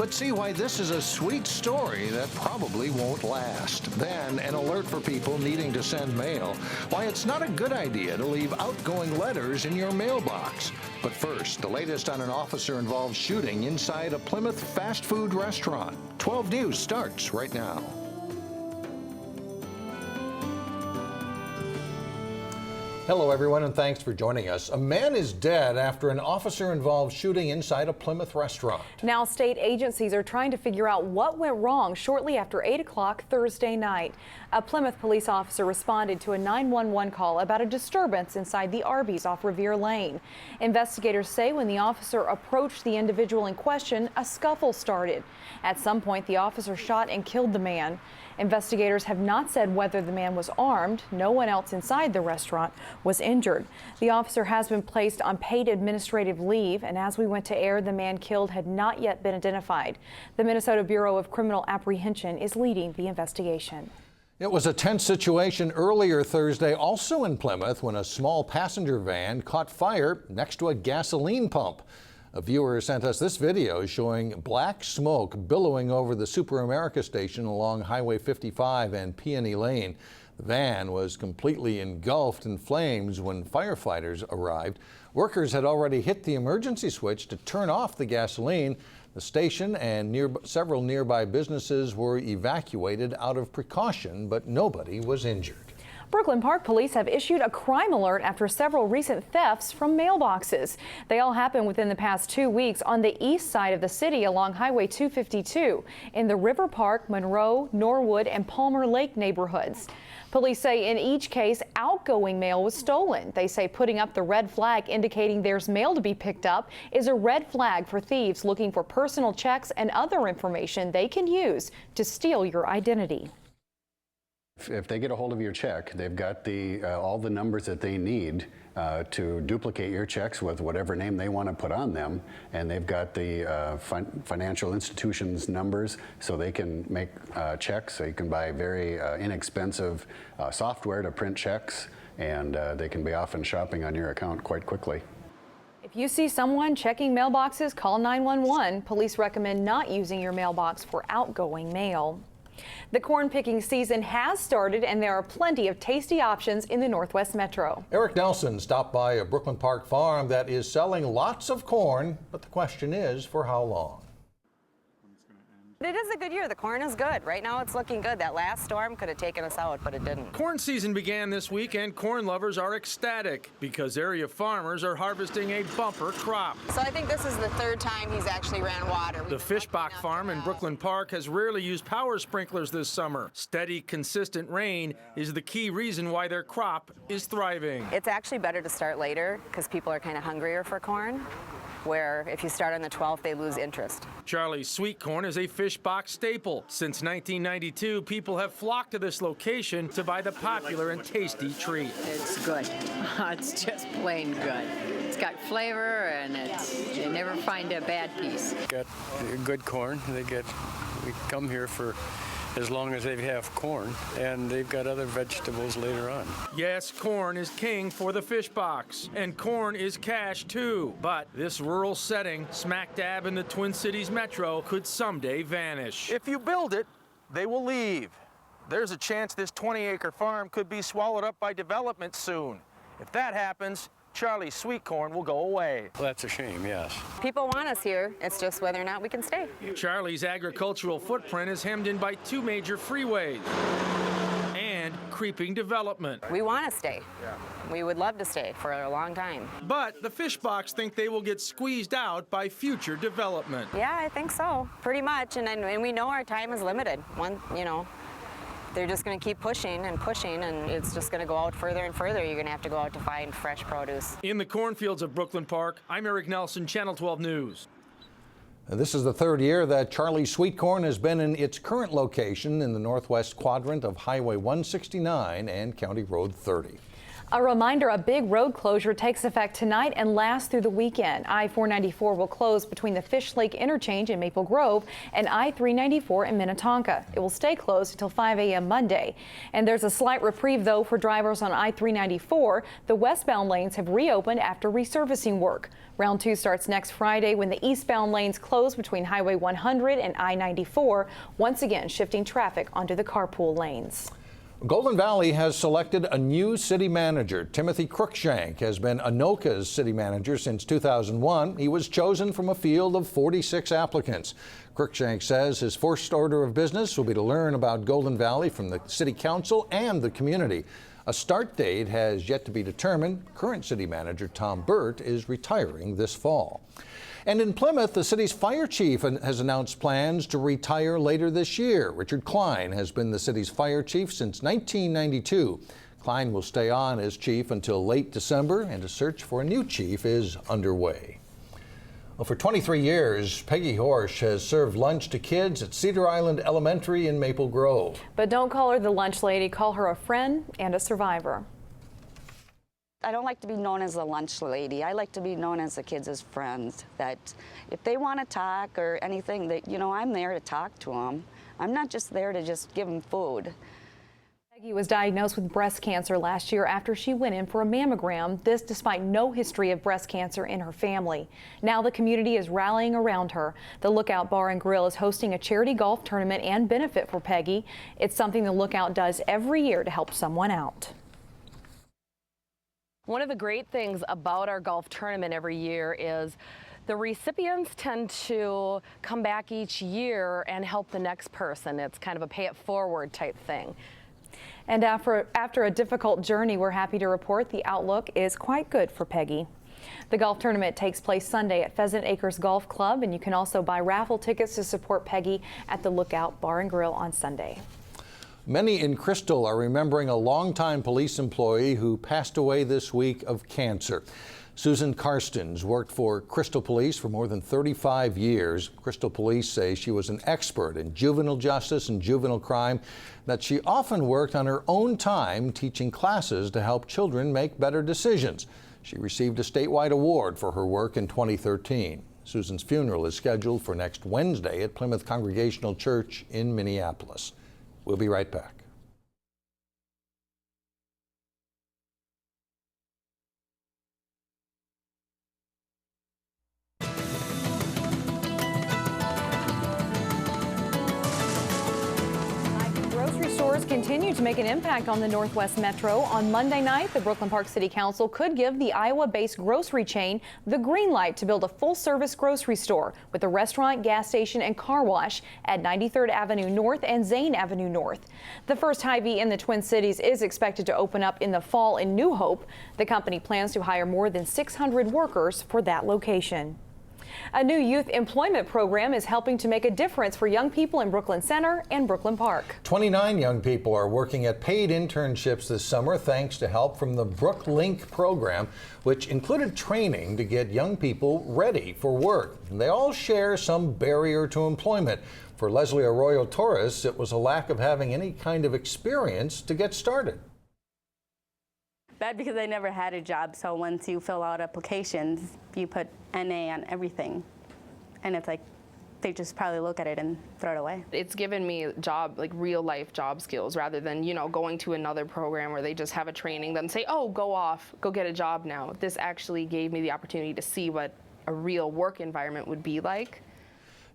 but see why this is a sweet story that probably won't last. Then, an alert for people needing to send mail. Why it's not a good idea to leave outgoing letters in your mailbox. But first, the latest on an officer-involved shooting inside a Plymouth fast food restaurant. 12 News starts right now. Hello, everyone, and thanks for joining us. A man is dead after an officer-involved shooting inside a Plymouth restaurant. Now, state agencies are trying to figure out what went wrong shortly after 8 o'clock Thursday night. A Plymouth police officer responded to a 911 call about a disturbance inside the Arby's off Revere Lane. Investigators say when the officer approached the individual in question, a scuffle started. At some point, the officer shot and killed the man. Investigators have not said whether the man was armed. No one else inside the restaurant was injured. The officer has been placed on paid administrative leave, and as we went to air, the man killed had not yet been identified. The Minnesota Bureau of Criminal Apprehension is leading the investigation. It was a tense situation earlier Thursday, also in Plymouth, when a small passenger van caught fire next to a gasoline pump. A viewer sent us this video showing black smoke billowing over the Super America station along Highway 55 and Peony Lane. The van was completely engulfed in flames when firefighters arrived. Workers had already hit the emergency switch to turn off the gasoline. The station and several nearby businesses were evacuated out of precaution, but nobody was injured. Brooklyn Park police have issued a crime alert after several recent thefts from mailboxes. They all happened within the past 2 weeks on the east side of the city along Highway 252 in the River Park, Monroe, Norwood, and Palmer Lake neighborhoods. Police say in each case, outgoing mail was stolen. They say putting up the red flag indicating there's mail to be picked up is a red flag for thieves looking for personal checks and other information they can use to steal your identity. If they get a hold of your check, they've got all the numbers that they need to duplicate your checks with whatever name they want to put on them, and they've got the financial institutions' numbers, so they can make checks. So you can buy very inexpensive software to print checks, and they can be off and shopping on your account quite quickly. If you see someone checking mailboxes, call 911. Police recommend not using your mailbox for outgoing mail. The corn picking season has started, and there are plenty of tasty options in the Northwest Metro. Eric Nelson stopped by a Brooklyn Park farm that is selling lots of corn, but the question is, for how long? It is a good year. The corn is good. Right now it's looking good. That last storm could have taken us out, but it didn't. Corn season began this week, and corn lovers are ecstatic because area farmers are harvesting a bumper crop. So I think this is the third time he's actually ran water. The Fischbach farm in Brooklyn Park has rarely used power sprinklers this summer. Steady, consistent rain is the key reason why their crop is thriving. It's actually better to start later because people are kind of hungrier for corn, where if you start on the 12th, they lose interest. Charlie's sweet corn is a Fischbach staple. Since 1992, people have flocked to this location to buy the popular and tasty treat. It's good. It's just plain good. It's got flavor, and you never find a bad piece. Got good corn. We come here for as long as they have corn, and they've got other vegetables later on. Yes, corn is king for the Fischbachs, and corn is cash too. But this rural setting, smack dab in the Twin Cities metro, could someday vanish. If you build it, they will leave. There's a chance this 20-acre farm could be swallowed up by development soon. If that happens, Charlie's sweet corn will go away. Well, that's a shame, yes. People want us here. It's just whether or not we can stay. Charlie's agricultural footprint is hemmed in by 2 major freeways and creeping development. We want to stay. We would love to stay for a long time. But the Fischbachs think they will get squeezed out by future development. Yeah, I think so, pretty much. And we know our time is limited. They're just going to keep pushing, and it's just going to go out further and further. You're going to have to go out to find fresh produce. In the cornfields of Brooklyn Park, I'm Eric Nelson, Channel 12 News. This is the third year that Charlie's Sweet Corn has been in its current location in the northwest quadrant of Highway 169 and County Road 30. A reminder, a big road closure takes effect tonight and lasts through the weekend. I-494 will close between the Fish Lake interchange in Maple Grove and I-394 in Minnetonka. It will stay closed until 5 a.m. Monday. And there's a slight reprieve, though, for drivers on I-394. The westbound lanes have reopened after resurfacing work. Round 2 starts next Friday when the eastbound lanes close between Highway 100 and I-94, once again shifting traffic onto the carpool lanes. Golden Valley has selected a new city manager. Timothy Cruikshank has been Anoka's city manager since 2001. He was chosen from a field of 46 applicants. Cruikshank says his first order of business will be to learn about Golden Valley from the city council and the community. A start date has yet to be determined. Current city manager Tom Burt is retiring this fall. And in Plymouth, the city's fire chief has announced plans to retire later this year. Richard Klein has been the city's fire chief since 1992. Klein will stay on as chief until late December, and a search for a new chief is underway. Well, for 23 years, Peggy Horejsh has served lunch to kids at Cedar Island Elementary in Maple Grove. But don't call her the lunch lady, call her a friend and a survivor. I don't like to be known as a lunch lady. I like to be known as the kids as friends, that if they want to talk or anything, that, you know, I'm there to talk to them. I'm not just there to just give them food. Peggy was diagnosed with breast cancer last year after she went in for a mammogram, this despite no history of breast cancer in her family. Now the community is rallying around her. The Lookout Bar and Grill is hosting a charity golf tournament and benefit for Peggy. It's something the Lookout does every year to help someone out. One of the great things about our golf tournament every year is the recipients tend to come back each year and help the next person. It's kind of a pay it forward type thing. And after a difficult journey, we're happy to report the outlook is quite good for Peggy. The golf tournament takes place Sunday at Pheasant Acres Golf Club, and you can also buy raffle tickets to support Peggy at the Lookout Bar and Grill on Sunday. Many in Crystal are remembering a longtime police employee who passed away this week of cancer. Susan Carstens worked for Crystal Police for more than 35 years. Crystal Police say she was an expert in juvenile justice and juvenile crime, that she often worked on her own time teaching classes to help children make better decisions. She received a statewide award for her work in 2013. Susan's funeral is scheduled for next Wednesday at Plymouth Congregational Church in Minneapolis. We'll be right back. Continue to make an impact on the Northwest Metro. On Monday night, the Brooklyn Park City Council could give the Iowa-based grocery chain the green light to build a full-service grocery store with a restaurant, gas station, and car wash at 93rd Avenue North and Zane Avenue North. The first Hy-Vee in the Twin Cities is expected to open up in the fall in New Hope. The company plans to hire more than 600 workers for that location. A new youth employment program is helping to make a difference for young people in Brooklyn Center and Brooklyn Park. 29 young people are working at paid internships this summer thanks to help from the BrookLynk program, which included training to get young people ready for work. They all share some barrier to employment. For Leslie Arroyo Torres, it was a lack of having any kind of experience to get started. Bad because I never had a job, so once you fill out applications, you put NA on everything, and it's like they just probably look at it and throw it away. It's given me job, like real life job skills, rather than, you know, going to another program where they just have a training, then say, oh, go off, go get a job now. This actually gave me the opportunity to see what a real work environment would be like.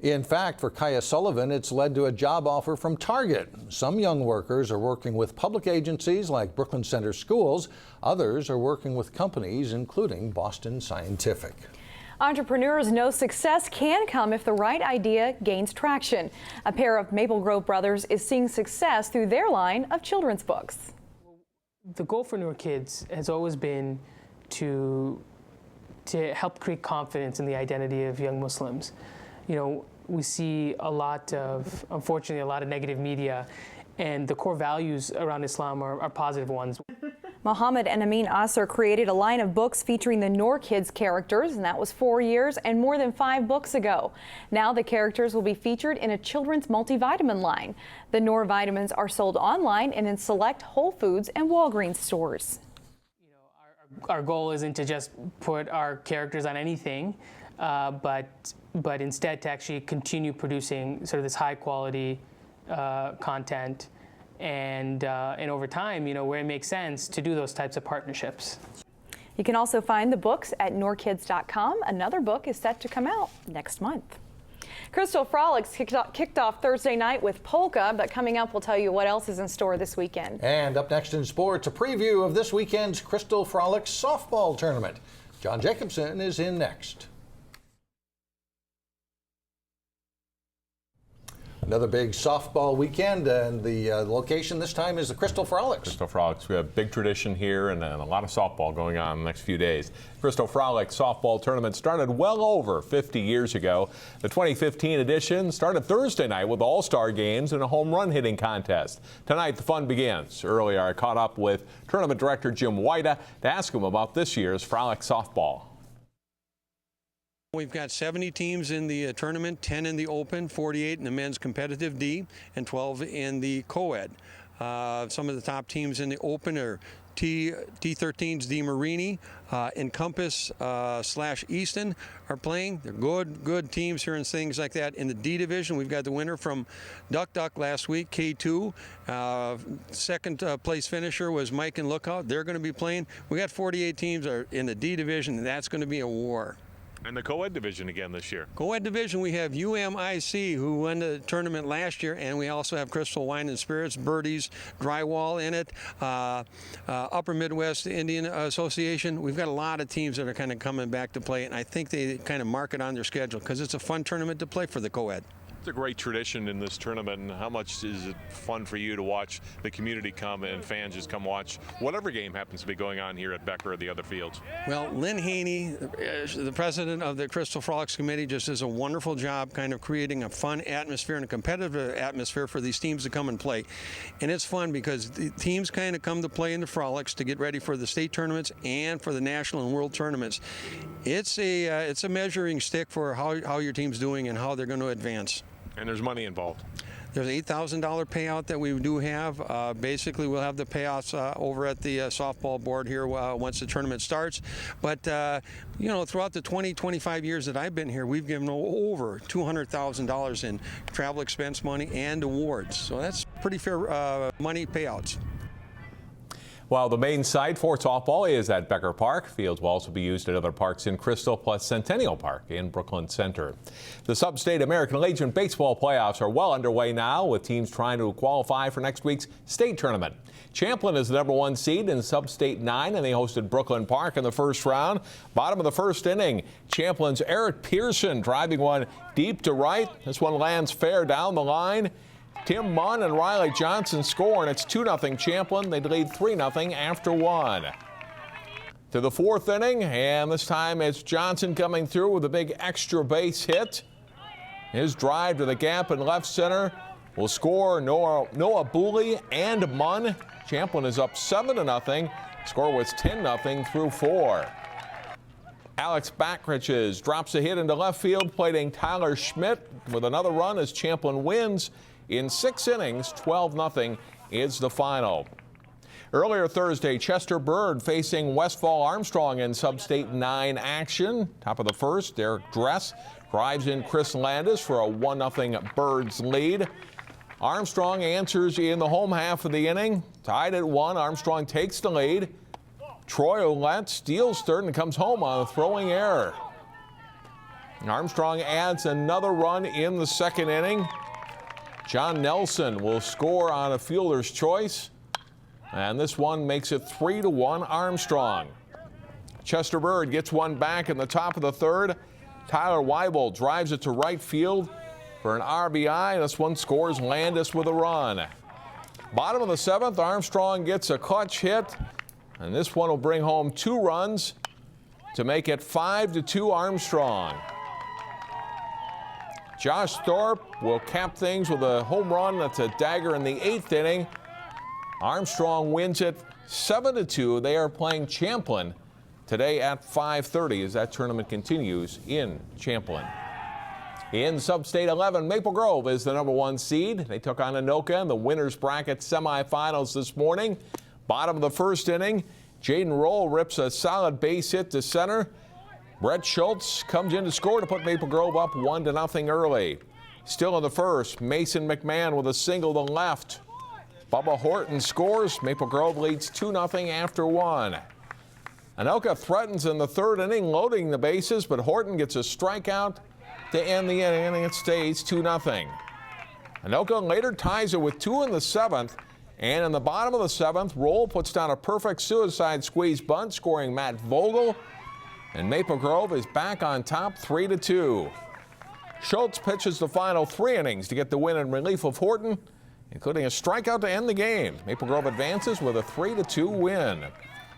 In fact, for Kaya Sullivan, it's led to a job offer from Target. Some young workers are working with public agencies like Brooklyn Center Schools. Others are working with companies, including Boston Scientific. Entrepreneurs know success can come if the right idea gains traction. A pair of Maple Grove brothers is seeing success through their line of children's books. The goal for Noor Kids has always been to help create confidence in the identity of young Muslims. You know, we see a lot of, unfortunately, a lot of negative media, and the core values around Islam are positive ones. Muhammad and Amin Asser created a line of books featuring the Noor Kids characters, and that was 4 years and more than 5 books ago. Now the characters will be featured in a children's multivitamin line. The Noor vitamins are sold online and in select Whole Foods and Walgreens stores. our goal isn't to just put our characters on anything, but instead to actually continue producing sort of this high quality content, and over time, where it makes sense to do those types of partnerships. You can also find the books at noorkids.com. Another book is set to come out next month. Crystal Frolics kicked off Thursday night with polka, but coming up, we'll tell you what else is in store this weekend. And up next in sports, a preview of this weekend's Crystal Frolics softball tournament. John Jacobson is in next. Another big softball weekend, and the location this time is the Crystal Frolics. Crystal Frolics. We have a big tradition here and a lot of softball going on in the next few days. Crystal Frolics softball tournament started well over 50 years ago. The 2015 edition started Thursday night with all-star games and a home run hitting contest. Tonight the fun begins. Earlier I caught up with tournament director Jim Whita to ask him about this year's Frolics softball. We've got 70 teams in the tournament, 10 in the open, 48 in the men's competitive D, and 12 in the co-ed. Some of the top teams in the open are T13's D Marini, Encompass / Easton are playing. They're good teams here and things like that. In the D division, we've got the winner from Duck last week, K2. Second place finisher was Mike and Lookout. They're going to be playing. We got 48 teams are in the D division, and that's going to be a war. And the co-ed division again this year. Co-ed division, we have UMIC, who won the tournament last year, and we also have Crystal Wine and Spirits, Birdies, Drywall in it, Upper Midwest Indian Association. We've got a lot of teams that are kind of coming back to play, and I think they kind of mark it on their schedule because it's a fun tournament to play for the co-ed. It's a great tradition in this tournament, and how much is it fun for you to watch the community come and fans just come watch whatever game happens to be going on here at Becker or the other fields? Well, Lynn Haney, the president of the Crystal Frolics Committee, just does a wonderful job kind of creating a fun atmosphere and a competitive atmosphere for these teams to come and play. And it's fun because the teams kind of come to play in the Frolics to get ready for the state tournaments and for the national and world tournaments. It's a measuring stick for how your team's doing and how they're going to advance. And there's money involved. There's an $8,000 payout that we do have. Basically, we'll have the payouts over at the softball board here once the tournament starts. But, throughout the 25 years that I've been here, we've given over $200,000 in travel expense money and awards. So that's pretty fair money payouts. While the main site for softball is at Becker Park, fields will also be used at other parks in Crystal plus Centennial Park in Brooklyn Center. The Sub-State American Legion baseball playoffs are well underway now, with teams trying to qualify for next week's state tournament. Champlin is the #1 seed in Sub-State 9, and they hosted Brooklyn Park in the first round. Bottom of the first inning, Champlin's Eric Pearson driving one deep to right. This one lands fair down the line. Tim Munn and Riley Johnson score, and it's 2-0 Champlin. They lead 3-0 after one. To the fourth inning, and this time it's Johnson coming through with a big extra base hit. His drive to the gap in left center will score Noah Booley and Munn. Champlin is up 7-0. Score was 10-0 through 4. Alex Backriches drops a hit into left field, plating Tyler Schmidt with another run as Champlin wins. In 6 innings, 12-0 is the final. Earlier Thursday, Chester Bird facing Westphal Armstrong in Sub-State 9 action. Top of the first, Derek Dress drives in Chris Landis for a 1-0 Birds lead. Armstrong answers in the home half of the inning. Tied at 1, Armstrong takes the lead. Troy Ouellette steals third and comes home on a throwing error. Armstrong adds another run in the second inning. John Nelson will score on a fielder's choice, and this one makes it 3-1 Armstrong. Chester Bird gets one back in the top of the third. Tyler Weibel drives it to right field for an RBI. This one scores Landis with a run. Bottom of the seventh, Armstrong gets a clutch hit, and this one will bring home 2 runs to make it 5-2 Armstrong. Josh Thorpe will cap things with a home run. That's a dagger in the 8th inning. Armstrong wins it 7-2. They are playing Champlin today at 5:30 as that tournament continues in Champlin. In Sub-State 11, Maple Grove is the #1 seed. They took on Anoka in the winner's bracket semifinals this morning. Bottom of the first inning, Jaden Roll rips a solid base hit to center. Brett Schultz comes in to score to put Maple Grove up 1-0 early. Still in the first, Mason McMahon with a single to left. Bubba Horton scores. Maple Grove leads 2-0 after 1. Anoka threatens in the third inning, loading the bases, but Horton gets a strikeout to end the inning, and it stays 2-0. Anoka later ties it with 2 in the 7th, and in the bottom of the 7th, Roll puts down a perfect suicide squeeze bunt, scoring Matt Vogel, and Maple Grove is back on top 3-2. Schultz pitches the final 3 innings to get the win in relief of Horton, including a strikeout to end the game. Maple Grove advances with a 3-2 win.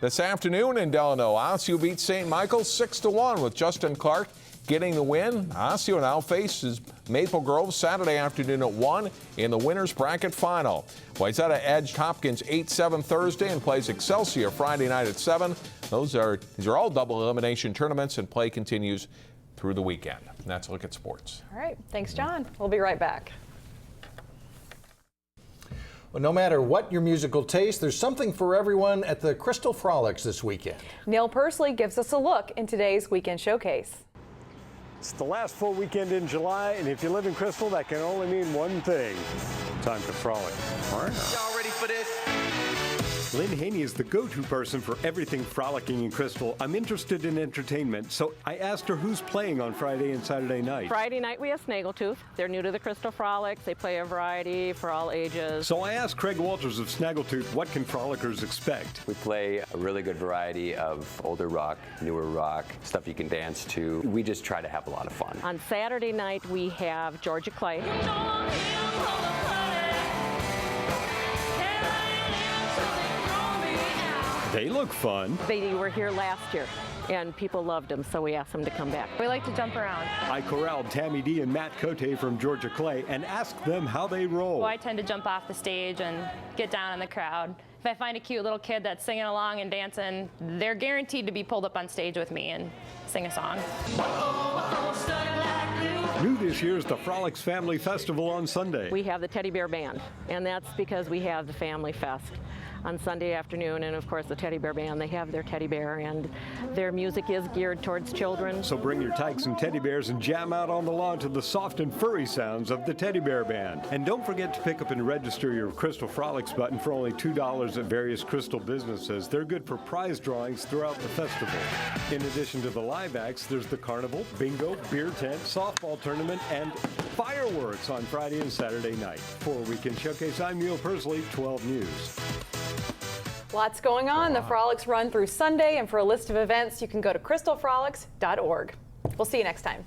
This afternoon in Delano, Osseo beats St. Michael's 6-1 with Justin Clark getting the win. Osseo now faces Maple Grove Saturday afternoon at 1 in the winner's bracket final. Wayzata edged Hopkins 8-7 Thursday and plays Excelsior Friday night at 7. These are all double elimination tournaments, and play continues through the weekend. And that's a look at sports. All right. Thanks, John. We'll be right back. Well, no matter what your musical taste, there's something for everyone at the Crystal Frolics this weekend. Neil Persley gives us a look in today's Weekend Showcase. It's the last full weekend in July, and if you live in Crystal, that can only mean one thing. Time to frolic. All right. Y'all ready for this? Lynn Haney is the go-to person for everything frolicking in Crystal. I'm interested in entertainment, so I asked her who's playing on Friday and Saturday night. Friday night we have Snaggletooth. They're new to the Crystal Frolics. They play a variety for all ages. So I asked Craig Walters of Snaggletooth, what can frolickers expect? We play a really good variety of older rock, newer rock, stuff you can dance to. We just try to have a lot of fun. On Saturday night we have Georgia Clay. They look fun. They were here last year, and people loved them, so we asked them to come back. We like to jump around. I corralled Tammy D and Matt Cote from Georgia Clay and asked them how they roll. Well, I tend to jump off the stage and get down in the crowd. If I find a cute little kid that's singing along and dancing, they're guaranteed to be pulled up on stage with me and sing a song. New this year is the Frolics Family Festival on Sunday. We have the Teddy Bear Band, and that's because we have the Family Fest on Sunday afternoon, and of course the Teddy Bear Band, they have their teddy bear, and their music is geared towards children. So bring your tykes and teddy bears and jam out on the lawn to the soft and furry sounds of the Teddy Bear Band. And don't forget to pick up and register your Crystal Frolics button for only $2 at various Crystal businesses. They're good for prize drawings throughout the festival. In addition to the live acts, there's the carnival, bingo, beer tent, softball tournament, and fireworks on Friday and Saturday night. For Weekend Showcase, I'm Neil Persley, 12 News. Lots going on. The Frolics run through Sunday, and for a list of events, you can go to crystalfrolics.org. We'll see you next time.